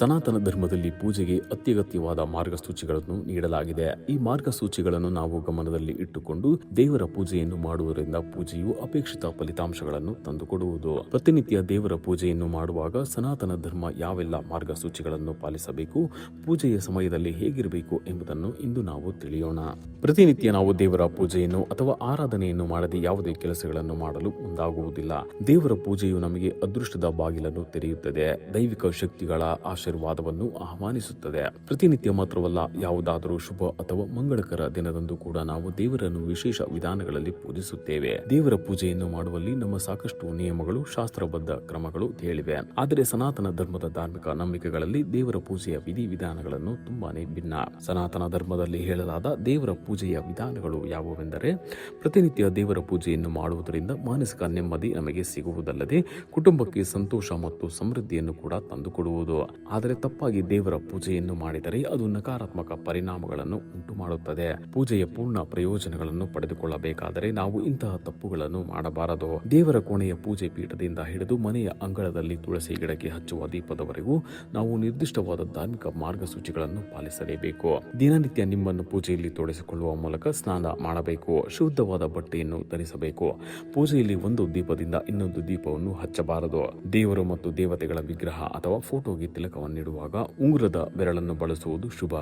ಸನಾತನ ಧರ್ಮದಲ್ಲಿ ಪೂಜೆಗೆ ಅತ್ಯಗತ್ಯವಾದ ಮಾರ್ಗಸೂಚಿಗಳನ್ನು ನೀಡಲಾಗಿದೆ. ಈ ಮಾರ್ಗಸೂಚಿಗಳನ್ನು ನಾವು ಗಮನದಲ್ಲಿ ಇಟ್ಟುಕೊಂಡು ದೇವರ ಪೂಜೆಯನ್ನು ಮಾಡುವುದರಿಂದ ಪೂಜೆಯು ಅಪೇಕ್ಷಿತ ಫಲಿತಾಂಶಗಳನ್ನು ತಂದುಕೊಡುವುದು. ಪ್ರತಿನಿತ್ಯ ದೇವರ ಪೂಜೆಯನ್ನು ಮಾಡುವಾಗ ಸನಾತನ ಧರ್ಮ ಯಾವೆಲ್ಲ ಮಾರ್ಗಸೂಚಿಗಳನ್ನು ಪಾಲಿಸಬೇಕು, ಪೂಜೆಯ ಸಮಯದಲ್ಲಿ ಹೇಗಿರಬೇಕು ಎಂಬುದನ್ನು ಇಂದು ನಾವು ತಿಳಿಯೋಣ. ಪ್ರತಿನಿತ್ಯ ನಾವು ದೇವರ ಪೂಜೆಯನ್ನು ಅಥವಾ ಆರಾಧನೆಯನ್ನು ಮಾಡದೆ ಯಾವುದೇ ಕೆಲಸಗಳನ್ನು ಮಾಡಲು ಮುಂದಾಗುವುದಿಲ್ಲ. ದೇವರ ಪೂಜೆಯು ನಮಗೆ ಅದೃಷ್ಟದ ಬಾಗಿಲನ್ನು ತೆರೆಯುತ್ತದೆ, ದೈವಿಕ ಶಕ್ತಿಗಳ ಆಶೀರ್ವಾದವನ್ನು ಆಹ್ವಾನಿಸುತ್ತದೆ. ಪ್ರತಿನಿತ್ಯ ಮಾತ್ರವಲ್ಲ, ಯಾವುದಾದರೂ ಶುಭ ಅಥವಾ ಮಂಗಳಕರ ದಿನದಂದು ಕೂಡ ನಾವು ದೇವರನ್ನು ವಿಶೇಷ ವಿಧಾನಗಳಲ್ಲಿ ಪೂಜಿಸುತ್ತೇವೆ. ದೇವರ ಪೂಜೆಯನ್ನು ಮಾಡುವಲ್ಲಿ ನಮ್ಮ ಸಾಕಷ್ಟು ನಿಯಮಗಳು, ಶಾಸ್ತ್ರಬದ್ಧ ಕ್ರಮಗಳು ಹೇಳಿವೆ. ಆದರೆ ಸನಾತನ ಧರ್ಮದ ಧಾರ್ಮಿಕ ನಂಬಿಕೆಗಳಲ್ಲಿ ದೇವರ ಪೂಜೆಯ ವಿಧಿವಿಧಾನಗಳನ್ನು ತುಂಬಾನೇ ಭಿನ್ನ. ಸನಾತನ ಧರ್ಮದಲ್ಲಿ ಹೇಳಲಾದ ದೇವರ ಪೂಜೆಯ ವಿಧಾನಗಳು ಯಾವುವೆಂದರೆ, ಪ್ರತಿನಿತ್ಯ ದೇವರ ಪೂಜೆಯನ್ನು ಮಾಡುವುದರಿಂದ ಮಾನಸಿಕ ನೆಮ್ಮದಿ ನಮಗೆ ಸಿಗುವುದಲ್ಲದೆ ಕುಟುಂಬಕ್ಕೆ ಸಂತೋಷ ಮತ್ತು ಸಮೃದ್ಧಿಯನ್ನು ಕೂಡ ತಂದುಕೊಡುವುದು. ಆದರೆ ತಪ್ಪಾಗಿ ದೇವರ ಪೂಜೆಯನ್ನು ಮಾಡಿದರೆ ಅದು ನಕಾರಾತ್ಮಕ ಪರಿಣಾಮಗಳನ್ನು ಉಂಟು ಮಾಡುತ್ತದೆ. ಪೂಜೆಯ ಪೂರ್ಣ ಪ್ರಯೋಜನಗಳನ್ನು ಪಡೆದುಕೊಳ್ಳಬೇಕಾದರೆ ನಾವು ಇಂತಹ ತಪ್ಪುಗಳನ್ನು ಮಾಡಬಾರದು. ದೇವರ ಕೋಣೆಯ ಪೂಜೆ ಪೀಠದಿಂದ ಹಿಡಿದು ಮನೆಯ ಅಂಗಳದಲ್ಲಿ ತುಳಸಿ ಗಿಡಕ್ಕೆ ಹಚ್ಚುವ ದೀಪದವರೆಗೂ ನಾವು ನಿರ್ದಿಷ್ಟವಾದ ಧಾರ್ಮಿಕ ಮಾರ್ಗಸೂಚಿಗಳನ್ನು ಪಾಲಿಸಲೇಬೇಕು. ದಿನನಿತ್ಯ ನಿಮ್ಮನ್ನು ಪೂಜೆಯಲ್ಲಿ ತೊಡಗಿಸಿಕೊಳ್ಳುವ ಮೂಲಕ ಸ್ನಾನ ಮಾಡಬೇಕು. ಶುದ್ಧವಾದ ಬಟ್ಟೆಯನ್ನು ಧರಿಸಬೇಕು. ಪೂಜೆಯಲ್ಲಿ ಒಂದು ದೀಪದಿಂದ ಇನ್ನೊಂದು ದೀಪವನ್ನು ಹಚ್ಚಬಾರದು. ದೇವರು ಮತ್ತು ದೇವತೆಗಳ ವಿಗ್ರಹ ಅಥವಾ ಫೋಟೋಗೆ ತಿಲಕವನ್ನಿಡುವಾಗ ಉಂಗುರದ ಬೆರಳನ್ನು ಬಳಸುವುದು ಶುಭ.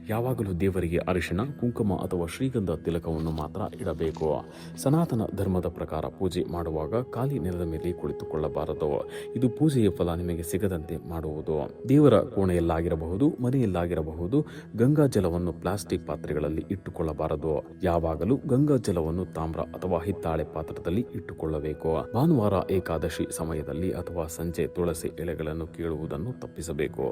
ಯಾವಾಗಲೂ ದೇವರಿಗೆ ಅರಿಶಿಣ, ಕುಂಕುಮ ಅಥವಾ ಶ್ರೀಗಂಧ ತಿಲಕವನ್ನು ಮಾತ್ರ ಇಡಬೇಕು. ಸನಾತನ ಧರ್ಮದ ಪ್ರಕಾರ ಪೂಜೆ ಮಾಡುವಾಗ ಖಾಲಿ ನೆಲದ ಮೇಲೆ ಕುಳಿತುಕೊಳ್ಳಬಾರದು. ಇದು ಪೂಜೆಯ ಫಲ ನಿಮಗೆ ಸಿಗದಂತೆ ಮಾಡುವುದು. ದೇವರ ಕೋಣೆಯಲ್ಲಾಗಿರಬಹುದು, ಮನೆಯಲ್ಲಾಗಿರಬಹುದು, ಗಂಗಾ ಜಲವನ್ನು ಪ್ಲಾಸ್ಟಿಕ್ ಪಾತ್ರೆಗಳಲ್ಲಿ ಇಟ್ಟುಕೊಳ್ಳಬಾರದು. ಯಾವಾಗಲೂ ಗಂಗಾ ಜಲವನ್ನು ತಾಮ್ರ ಅಥವಾ ಹಿತ್ತಾಳೆ ಪಾತ್ರದಲ್ಲಿ ಇಟ್ಟುಕೊಳ್ಳಬೇಕು. ಭಾನುವಾರ, ಏಕಾದಶಿ ಸಮಯದಲ್ಲಿ ಅಥವಾ ಸಂಜೆ ತುಳಸಿ ಎಲೆಗಳನ್ನು ಕೀಳುವುದನ್ನು ತಪ್ಪಿಸಬೇಕು.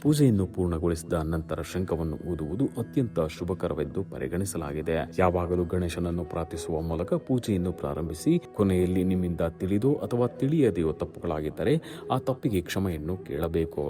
ಪೂಜೆಯನ್ನು ಪೂರ್ಣಗೊಳಿಸಿದ ನಂತರ ಶಂಖವನ್ನು ಊದುವುದು ಅತ್ಯಂತ ಶುಭಕರವೆಂದು ಪರಿಗಣಿಸಲಾಗಿದೆ. ಯಾವಾಗಲೂ ಗಣೇಶನನ್ನು ಪ್ರಾರ್ಥಿಸುವ ಮೂಲಕ ಪೂಜೆಯನ್ನು ಪ್ರಾರಂಭಿಸಿ. ಕೊನೆಯಲ್ಲಿ ನಿಮ್ಮಿಂದ ತಿಳಿದೋ ಅಥವಾ ತಿಳಿಯದೆಯೋ ತಪ್ಪುಗಳಾಗಿದ್ದರೆ ಆ ತಪ್ಪಿಗೆ ಕ್ಷಮೆಯನ್ನು ಕೇಳಬೇಕು.